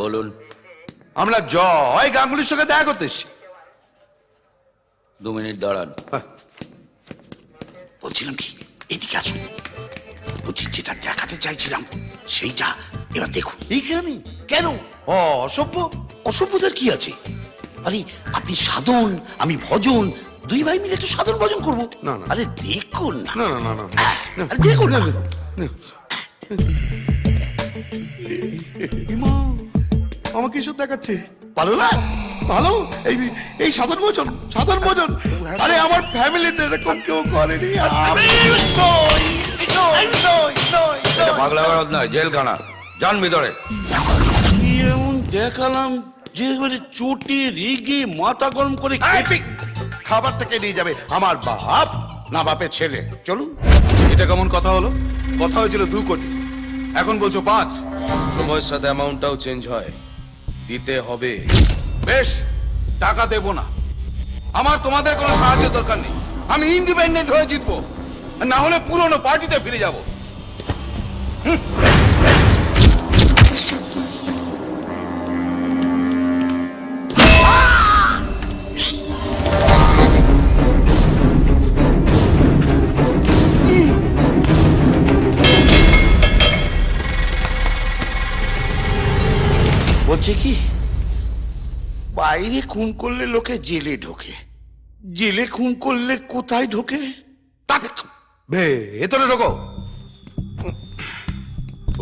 বলুন। আমরা জয় গাঙ্গুলির সঙ্গে দেখা করতে এসেছি। 2 মিনিট দাঁড়ান। বলছিলাম কি, এদিকে আসুন। বলছি যেটা দেখাতে চাইছিলাম সেইটা এবার দেখুন। এইখানে কেন? অসভ্য। অসভ্যতার কি আছে? আরে আপনি সাধন, আমি ভজন, দুই ভাই মিলে একটু সাধন ভজন করবো। না, না। আরে দেখুন না। না না না না আরে দেখুন না। ইমা, আমাকে এসব দেখাচ্ছে? ভালো না? ভালো। এই এই সাধারণ ভোজন, সাধারণ ভোজন। আরে আমার ফ্যামিলিতে এরকম কেউ করেনি। পাগলা গরদ নয়, জেলখানা। যান ভিতরে। কি এমন দেখালাম যে এবারে চোটে রেগে মাথা গরম করে খাবার থেকে নিয়ে যাবে আমার বাপ না বাপের ছেলে। চলুন। এটা কেমন কথা হলো? কথা হয়েছিল 2 কোটি, এখন বলছো 5। সময়ের সাথে অ্যামাউন্টটাও চেঞ্জ হয়, দিতে হবে। বেশ, টাকা দেবো না। আমার তোমাদের কোনো সাহায্যের দরকার নেই। আমি ইন্ডিপেন্ডেন্ট হয়ে জিতবো, আর না হলে পুরনো পার্টিতে ফিরে যাব। বলছে কি, বাইরে খুন করলে লোকে জেলে ঢোকে, জেলে খুন করলে কোথায় ঢোকে? ভেতরে ঢোকো।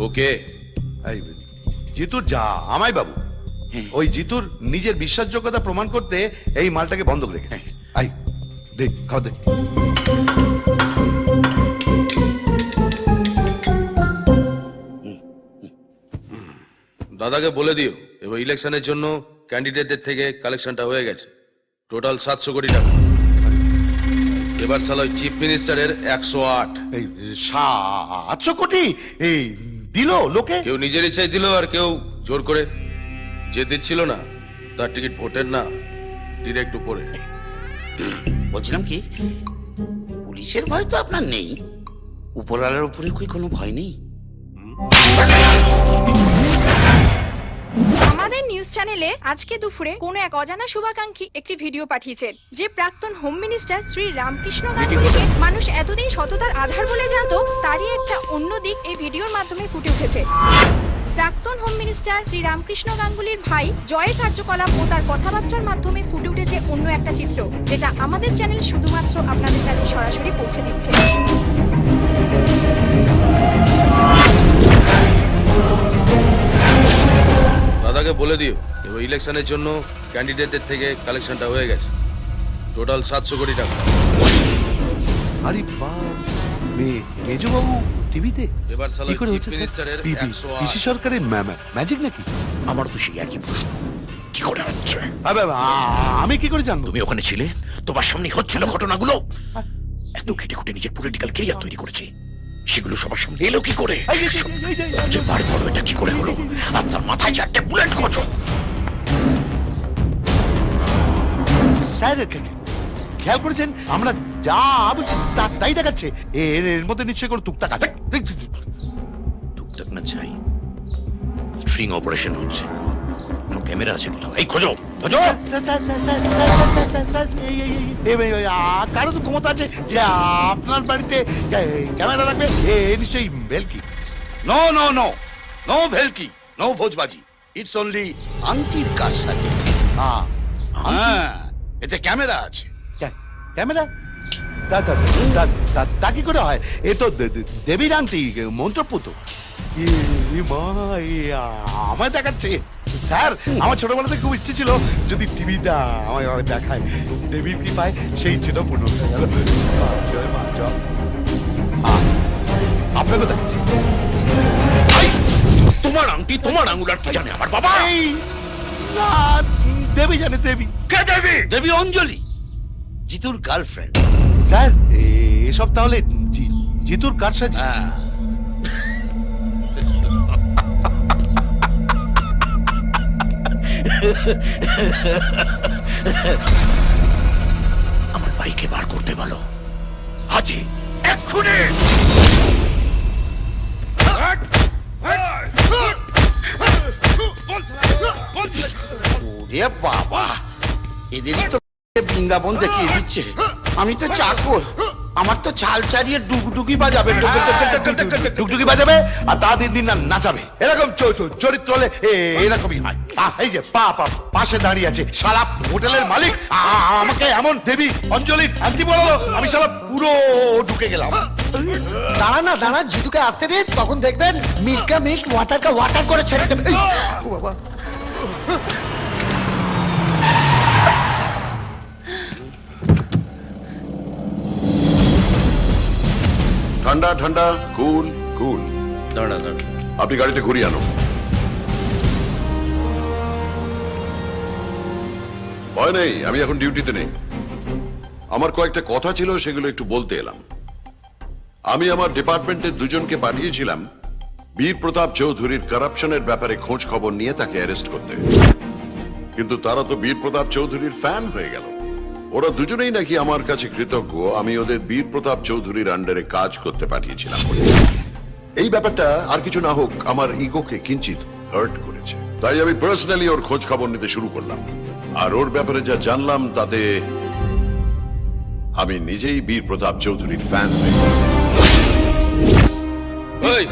ওকে, এই জিতুর যা আমাই বাবু, ওই জিতুর নিজের বিশ্বাসযোগ্যতা প্রমাণ করতে এই মালটাকে বন্ধক রেখেছে। আই দে, খাওয়া দে। দাদাকে বলে দিও এবার ইলেকশনের জন্য ক্যান্ডিডেটদের থেকে কালেকশনটা হয়ে গেছে। টোটাল 700 কোটি টাকা। এবার সালা চিফ মিনিস্টারের 108। এই 700 কোটি এই দিল লোকে। কেউ নিজের ইচ্ছায় দিল, আর কেউ জোর করে। যে দিচ্ছিল না তার টিকিট ভোটের না, ডিরেক্ট উপরে। বলছিলাম কি, পুলিশের ভয় তো আপনার নেই, উপরওয়ালার উপরে কি কোনো ভয় নেই? আমাদের নিউজ চ্যানেলে আজকে দুপুরে কোনো এক অজানা শুভাকাঙ্ক্ষী একটি ভিডিও পাঠিয়েছেন, যে প্রাক্তন হোম মিনিস্টার শ্রী রামকৃষ্ণ গাঙ্গুলিকে মানুষ এতদিন সততার আধার বলে জানতো, তারই একটা অন্য দিক এই ভিডিওর মাধ্যমে ফুটে উঠেছে। প্রাক্তন হোম মিনিস্টার শ্রী রামকৃষ্ণ গাঙ্গুলির ভাই জয়ের কার্যকলাপ ও তার কথাবার্তার মাধ্যমে ফুটে উঠেছে অন্য একটা চিত্র, যেটা আমাদের চ্যানেল শুধুমাত্র আপনাদের কাছে সরাসরি পৌঁছে দিচ্ছে। দাদাকে বলে দিও এবার ইলেকশনের জন্য ক্যান্ডিডেটদের থেকে কালেকশনটা হয়ে গেছে। টোটাল 700 কোটি টাকা। আরে বাপ, মেজো বাবু টিভিতে এবার সালা কি করে চিফ হচ্ছে স্যার? মিনিস্টারের পিসি 108। সরকারের ম্যাজিক নাকি? আমার তো সেই একই প্রশ্ন, কি করে হচ্ছে? আমি কি করে জানবো? তুমি ওখানে ছিলে, তোমার সামনে হচ্ছিল ঘটনাগুলো। এত খেটে খুঁটে নিজের পলিটিক্যাল ক্যারিয়ার তৈরি করেছে, সেগুলো সবার সামনে এলো কি করে? যে বার করো এটা কি করে হলো? আর তার মাথায় 4টে বুলেট খোঁজো। স্যার খেয়াল করেছেন আমরা যা বলছি তাই দেখাচ্ছে। এর মধ্যে নিশ্চয়ই কোনো টুকটাক আছে। টুকটাক না চাই, স্ট্রিং অপারেশন হচ্ছে, কোনো ক্যামেরা আছে কোথাও? এই খোঁজো খোঁজো। কারো তো ক্ষমতা আছে যে আপনার বাড়িতে ক্যামেরা রাখবে। নিশ্চয়ই ভেলকি। নো নো নো নো ভেলকি, নো ভোজবাজি, ইটস অনলি আংটির কারসাজি। হ্যাঁ, এতে ক্যামেরা আছে। ক্যামেরা তা কি করে হয়? এ তো দেবীর আংটি, মন্ত্রপুত। আমায় দেখাচ্ছে। স্যার, আমার ছোটবেলা থেকে খুব ইচ্ছে ছিল যদি টিভিটা আমায় দেখায়। দেবীর কি পায় সেই ইচ্ছেটা পূর্ণ হয়ে গেল। আপনাকে দেখাচ্ছি। তোমার আংটি তোমার আঙুল, আর কি জানে আমার বাবা? এই না, দেবী জানে। দেবী কে? দেবী? দেবী অঞ্জলি, জিতুর গার্লফ্রেন্ড। স্যার, এসব তাহলে জিতুর কারসাজি? হ্যাঁ। আমার ভাইকে বার করতে বলো, আজই, এক্ষুনি। এ বাবা, এদেরই তো বৃন্দাবন দেখিয়ে দিচ্ছে। আমি তো চাকর, আমার তো চাল চারিয়ে ডুগডুগি বাজাবে, টুকটুকি বাজাবে আর তা দিন দিন না নাচাবে। এরকম চরিত্র হলে এরকমই হয়। এই যে পাশে দাঁড়িয়ে আছে শালা হোটেলের মালিক, আমাকে এমন দেবী অঞ্জলির আন্টি বলালো, আমি শালা পুরো ঢুকে গেলাম। দাঁড়া জিতুকে আসতে দিন, তখন দেখবেন মিল্কা মিল্ক ওয়াটারকে ওয়াটার করে ছেড়ে দেবে। ও বাবা, ঠান্ডা ঠান্ডা, কুল কুল। দাঁড়া দাঁড়া, আপনি গাড়িতে ঘুরিয়ে আনো। ভয় নেই, আমি এখন ডিউটিতে নেই। আমার কয়েকটা কথা ছিল, সেগুলো একটু বলতে এলাম। আমি আমার ডিপার্টমেন্টের দুজনকে পাঠিয়েছিলাম বীর প্রতাপ চৌধুরীর কারাপশনের ব্যাপারে খোঁজ খবর নিয়ে তাকে অ্যারেস্ট করতে, কিন্তু তারা তো বীর প্রতাপ চৌধুরীর ফ্যান হয়ে গেল। ওরা দুজনেই নাকি আমার কাছে কৃতজ্ঞ আমি ওদের বীর প্রতাপ চৌধুরীর আন্ডারে কাজ করতে পাঠিয়েছিলাম। এই ব্যাপারটা আর কিছু না হোক আমার ইগোকে কিঞ্চিত হার্ট করেছে, তাই আমি পার্সোনালি ওর খোঁজ খবর নিতে শুরু করলাম। আর ওর ব্যাপারে যা জানলাম তাতে আমি নিজেই বীর প্রতাপ চৌধুরীর ফ্যান হয়ে গেলাম। ওই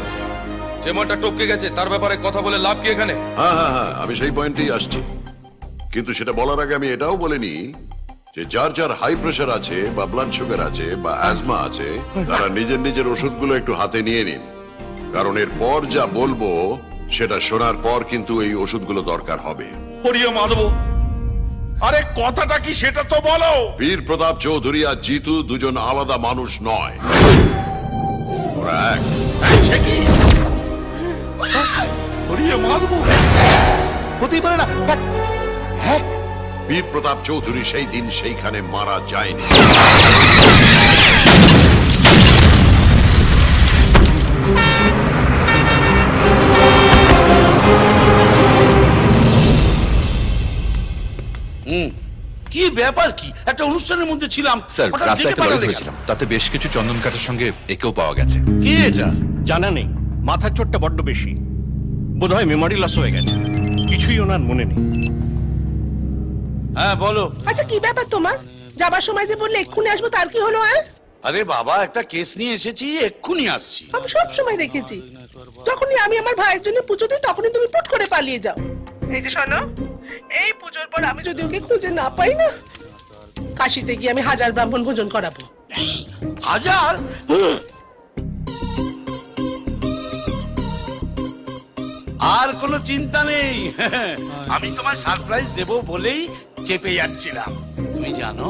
যে মালটা টপকে গেছে তার ব্যাপারে কথা বলে লাভ কি এখানে? হ্যাঁ, আমি সেই পয়েন্টেই আসছি, কিন্তু সেটা বলার আগে আমি এটাও বলিনি যে যার যার হাই প্রেশার আছে বা ব্লাড সুগার আছে বা অ্যাজমা আছে তারা নিজের নিজের ওষুধগুলো একটু হাতে নিয়ে নিন, কারণ এর পর যা বলবো সেটা শোনার পর কিন্তু এই ওষুধগুলো দরকার হবে। হরিয়া মাধব, আরে কথাটা কি সেটা তো বলো। বীর প্রতাপ চৌধুরী আর জিতু দুজন আলাদা মানুষ নয়, ওরা এক। সে কি? হরিয়া মাধব, হতেই পারে না। বীর প্রতাপ চৌধুরী সেই দিন সেইখানে মারা যায়নি। কি ব্যাপার কি? একটা অনুষ্ঠানের মধ্যে ছিলাম, স্যার, হঠাৎ রাস্তায় যেতে একটা পারো লরি দেখে। হয়েছিলাম, তাতে বেশ কিছু চন্দন কাঠের সঙ্গে একেও পাওয়া গেছে। কি এটা? জানা নেই, মাথার চোটটা বড্ড বেশি, বোধহয় মেমোরি লস হয়ে গেছে, কিছুই ওনার মনে নেই। হ্যাঁ বলো। আচ্ছা কি ব্যাপার তোমার? যাবার সময় যে বললে এক্ষুনি আসবো, তার কি হলো? আরে বাবা, একটা কেস নিয়ে এসেছি, এক্ষুনি আসছি। আমি সব সময় দেখেছি, যখনই আমি আমার ভাইয়ের জন্য পুজো দিই তখনই তুমি পুট করে পালিয়ে যাও। এই যে শোনো, এই পুজোর পর আমি যদি ওকে খুঁজে না পাই না, কাশিতে গিয়ে আমি 1000 ব্রাহ্মণ ভোজন করাবো। 1000? আর কোনো চিন্তা নেই, আমি তোমার সারপ্রাইজ দেব বলেই চেপে যাচ্ছিলাম। তুমি জানো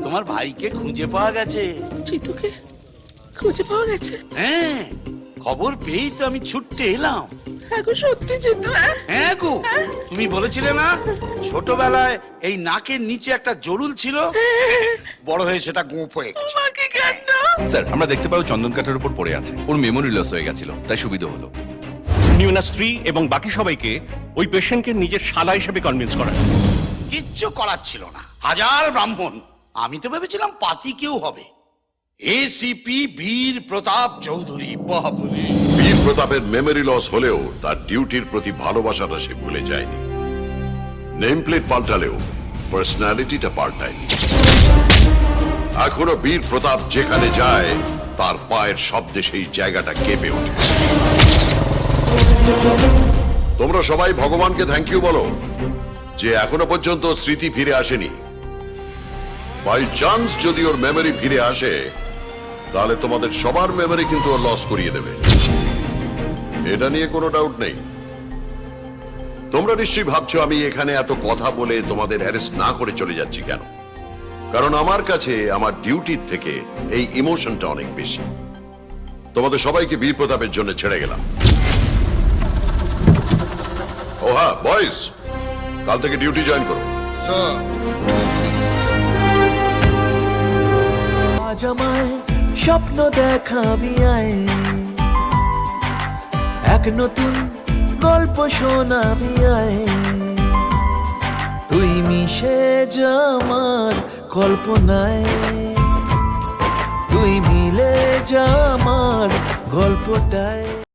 তোমার ভাইকে খুঁজে পাওয়া গেছে। চিতুকে খুঁজে পাওয়া গেছে? হ্যাঁ, খবর পেয়েই তো আমি ছুটতে এলাম। হ্যাঁ গো, সত্যি চিতু? হ্যাঁ গো, তুমি বলেছিলে না ছোটবেলায় এই নাকের নিচে একটা জরুল ছিল, বড় হয়ে সেটা গোঁফ হয়ে গেছে। স্যার, আমরা দেখতে পাই চন্দন কাঠের উপর পড়ে আছে, ওর মেমোরি লস হয়ে গেছিল, তাই সুবিধা হলো। উনি ওনার স্ত্রী এবং বাকি সবাইকে ওই পেশেন্টকে নিজের শালা হিসেবে কনভিন্স করেন। কিচ্ছু করার ছিল না, 1000 ব্রাহ্মণ। আমি তো ভেবেছিলাম পাতি কেউ হবে। এসিপি বীর প্রতাপ চৌধুরী। বাপরে, বীর প্রতাপের মেমোরি লস হলেও তার ডিউটির প্রতি ভালোবাসাটা সে ভুলে যায়নি। নেম প্লেট পাল্টালেও পার্সোনালিটিটা পাল্টায়নি। এখনো বীর প্রতাপ যেখানে যায় তার পায়ের শব্দে সেই জায়গাটা কেঁপে ওঠে। তোমরা সবাই ভগবানকে থ্যাংক ইউ বলো যে এখনো পর্যন্ত স্মৃতি ফিরে আসেনি। বাই চান্স যদি ওর মেমোরি ফিরে আসে তাহলে তোমাদের সবার মেমোরি কিন্তু ও লস করিয়ে দেবে, এটা নিয়ে কোনো ডাউট নেই। তোমরা নিশ্চয়ই ভাবছো আমি এখানে এত কথা বলে তোমাদের অ্যারেস্ট না করে চলে যাচ্ছি কেন, কারণ আমার কাছে আমার ডিউটির থেকে এই ইমোশনটা অনেক বেশি। তোমাদের সবাইকে বীর প্রতাপের জন্য ছেড়ে গেলাম। ও হ্যাঁ বয়েজ, কাল থেকে ডিউটি জয়েন করো। আজ আমায় স্বপ্ন দেখাবি আয়, এক নতুন গল্প শোনাবি আয়, তুই মিশে যা আমার কল্পনায়, তুই মিলে যা আমার গল্পটায়।